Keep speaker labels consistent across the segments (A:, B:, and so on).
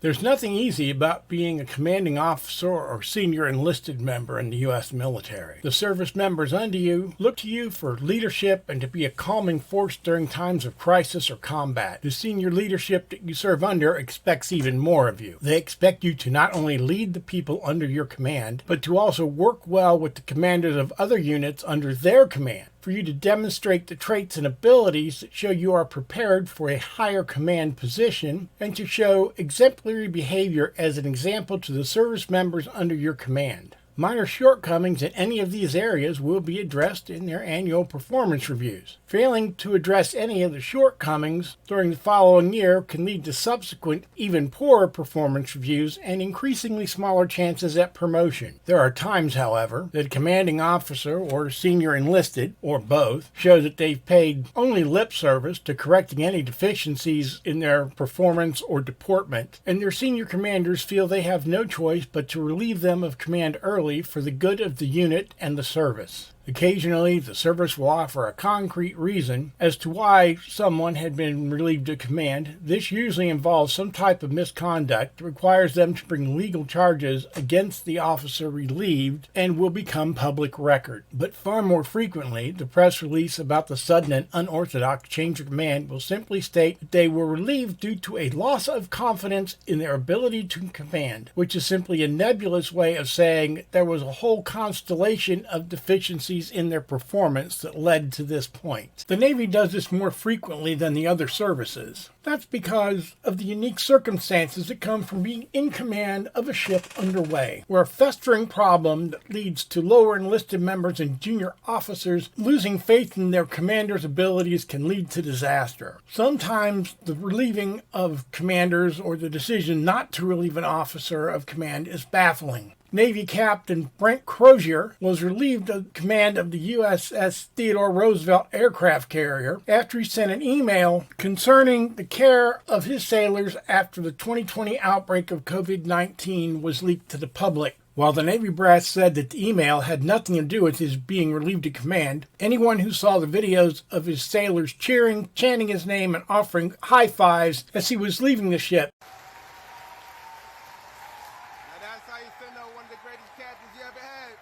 A: There's nothing easy about being a commanding officer or senior enlisted member in the U.S. military. The service members under you look to you for leadership and to be a calming force during times of crisis or combat. The senior leadership that you serve under expects even more of you. They expect you to not only lead the people under your command, but to also work well with the commanders of other units under their command, for you to demonstrate the traits and abilities that show you are prepared for a higher command position, and to show exemplary behavior as an example to the service members under your command. Minor shortcomings in any of these areas will be addressed in their annual performance reviews. Failing to address any of the shortcomings during the following year can lead to subsequent, even poorer performance reviews and increasingly smaller chances at promotion. There are times, however, that a commanding officer or senior enlisted, or both, show that they've paid only lip service to correcting any deficiencies in their performance or deportment, and their senior commanders feel they have no choice but to relieve them of command early for the good of the unit and the service. Occasionally, the service will offer a concrete reason as to why someone had been relieved of command. This usually involves some type of misconduct that requires them to bring legal charges against the officer relieved and will become public record. But far more frequently, the press release about the sudden and unorthodox change of command will simply state that they were relieved due to a loss of confidence in their ability to command, which is simply a nebulous way of saying there was a whole constellation of deficiencies in their performance that led to this point. The Navy does this more frequently than the other services. That's because of the unique circumstances that come from being in command of a ship underway, where a festering problem that leads to lower enlisted members and junior officers losing faith in their commander's abilities can lead to disaster. Sometimes the relieving of commanders or the decision not to relieve an officer of command is baffling. Navy Captain Brent Crozier was relieved of command of the USS Theodore Roosevelt aircraft carrier after he sent an email concerning the care of his sailors after the 2020 outbreak of COVID-19 was leaked to the public. While the Navy brass said that the email had nothing to do with his being relieved of command, anyone who saw the videos of his sailors cheering, chanting his name, and offering high fives as he was leaving the ship
B: one of the greatest captains you ever had.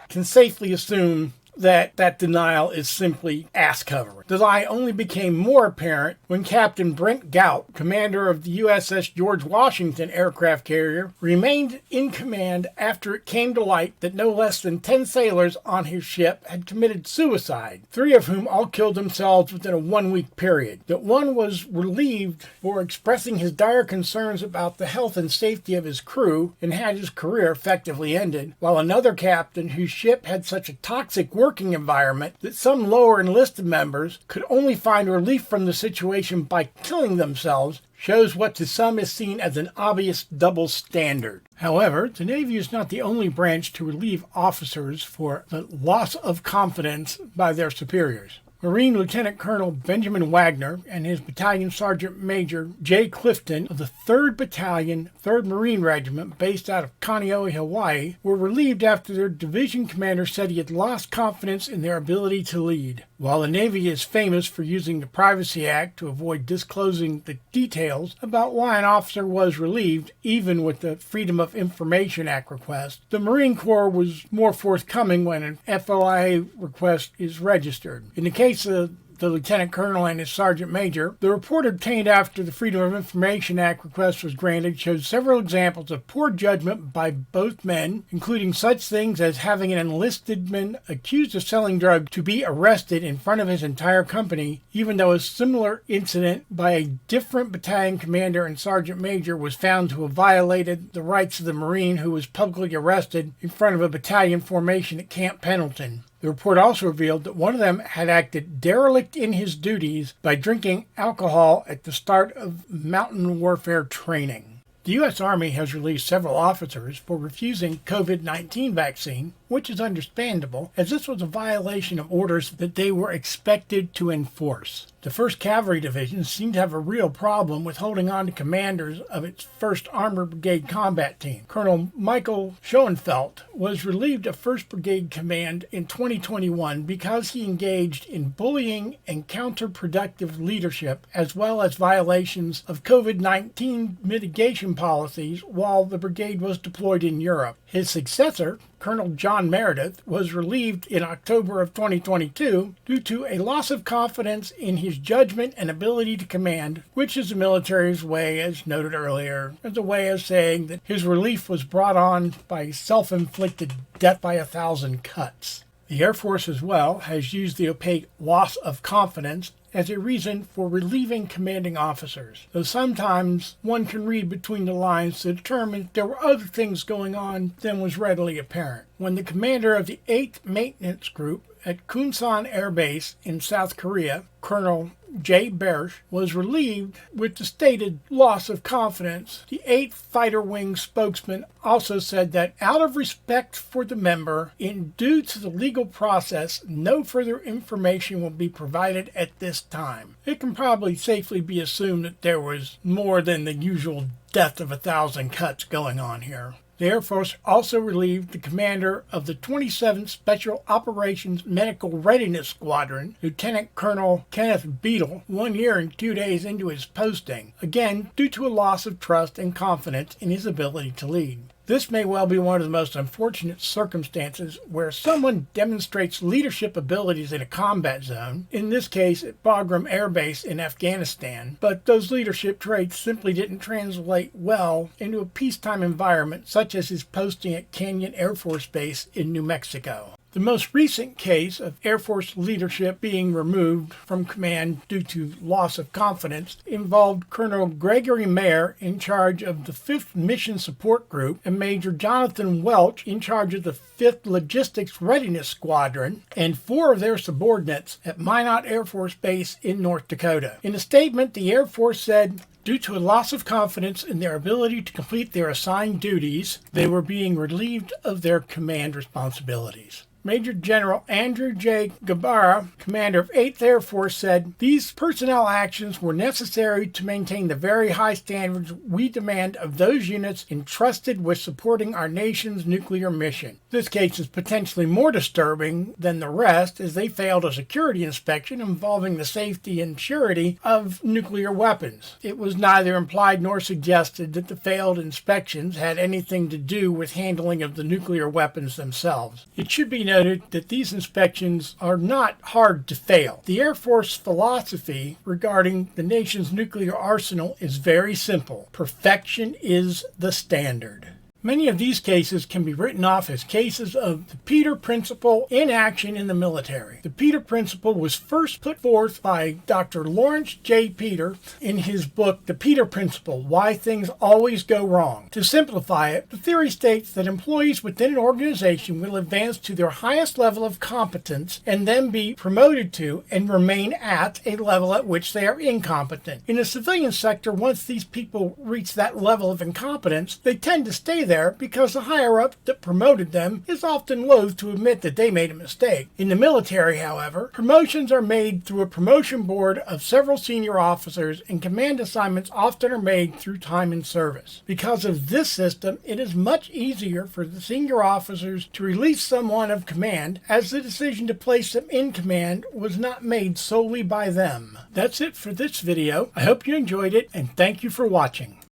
A: can safely assume that denial is simply ass covering. The lie only became more apparent when Captain Brent Gout, commander of the USS George Washington aircraft carrier, remained in command after it came to light that no less than 10 sailors on his ship had committed suicide, 3 of whom all killed themselves within a 1-week period. That one was relieved for expressing his dire concerns about the health and safety of his crew and had his career effectively ended, while another captain whose ship had such a toxic working environment that some lower enlisted members could only find relief from the situation by killing themselves shows what to some is seen as an obvious double standard. However, the Navy is not the only branch to relieve officers for the loss of confidence by their superiors. Marine Lieutenant Colonel Benjamin Wagner and his Battalion Sergeant Major Jay Clifton of the 3rd Battalion, 3rd Marine Regiment, based out of Kaneohe, Hawaii, were relieved after their division commander said he had lost confidence in their ability to lead. While the Navy is famous for using the Privacy Act to avoid disclosing the details about why an officer was relieved, even with the Freedom of Information Act request, the Marine Corps was more forthcoming when an FOIA request is registered. In the case of the Lieutenant Colonel and his Sergeant Major, the report obtained after the Freedom of Information Act request was granted shows several examples of poor judgment by both men, including such things as having an enlisted man accused of selling drugs to be arrested in front of his entire company, even though a similar incident by a different battalion commander and Sergeant Major was found to have violated the rights of the Marine who was publicly arrested in front of a battalion formation at Camp Pendleton. The report also revealed that one of them had acted derelict in his duties by drinking alcohol at the start of mountain warfare training. The U.S. Army has released several officers for refusing COVID-19 vaccine, which is understandable, as this was a violation of orders that they were expected to enforce. The 1st Cavalry Division seemed to have a real problem with holding on to commanders of its 1st Armored Brigade combat team. Colonel Michael Schoenfeld was relieved of 1st Brigade command in 2021 because he engaged in bullying and counterproductive leadership, as well as violations of COVID-19 mitigation policies while the brigade was deployed in Europe. His successor, Colonel John Meredith, was relieved in October of 2022 due to a loss of confidence in his judgment and ability to command, which is the military's way, as noted earlier, as a way of saying that his relief was brought on by self-inflicted death by 1,000 cuts. The Air Force as well has used the opaque loss of confidence as a reason for relieving commanding officers, though sometimes one can read between the lines to determine there were other things going on than was readily apparent. When the commander of the 8th Maintenance Group at Kunsan Air Base in South Korea, Colonel Jay Bersh, was relieved with the stated loss of confidence, the 8th Fighter Wing spokesman also said that out of respect for the member, and due to the legal process, no further information will be provided at this time. It can probably safely be assumed that there was more than the usual death of 1,000 cuts going on here. The Air Force also relieved the commander of the 27th Special Operations Medical Readiness Squadron, Lieutenant Colonel Kenneth Beadle, 1 year and 2 days into his posting, again due to a loss of trust and confidence in his ability to lead. This may well be one of the most unfortunate circumstances where someone demonstrates leadership abilities in a combat zone, in this case at Bagram Air Base in Afghanistan, but those leadership traits simply didn't translate well into a peacetime environment such as his posting at Canyon Air Force Base in New Mexico. The most recent case of Air Force leadership being removed from command due to loss of confidence involved Colonel Gregory Mayer in charge of the 5th Mission Support Group and Major Jonathan Welch in charge of the 5th Logistics Readiness Squadron and 4 of their subordinates at Minot Air Force Base in North Dakota. In a statement, the Air Force said, due to a loss of confidence in their ability to complete their assigned duties, they were being relieved of their command responsibilities. Major General Andrew J. Gabara, commander of 8th Air Force, said, these personnel actions were necessary to maintain the very high standards we demand of those units entrusted with supporting our nation's nuclear mission. This case is potentially more disturbing than the rest as they failed a security inspection involving the safety and surety of nuclear weapons. It was neither implied nor suggested that the failed inspections had anything to do with handling of the nuclear weapons themselves. It should be noted that these inspections are not hard to fail. The Air Force philosophy regarding the nation's nuclear arsenal is very simple. Perfection is the standard. Many of these cases can be written off as cases of the Peter Principle in action in the military. The Peter Principle was first put forth by Dr. Lawrence J. Peter in his book, The Peter Principle, Why Things Always Go Wrong. To simplify it, the theory states that employees within an organization will advance to their highest level of competence and then be promoted to and remain at a level at which they are incompetent. In the civilian sector, once these people reach that level of incompetence, they tend to stay there because the higher-up that promoted them is often loath to admit that they made a mistake. In the military, however, promotions are made through a promotion board of several senior officers, and command assignments often are made through time in service. Because of this system, it is much easier for the senior officers to release someone of command, as the decision to place them in command was not made solely by them. That's it for this video. I hope you enjoyed it, and thank you for watching.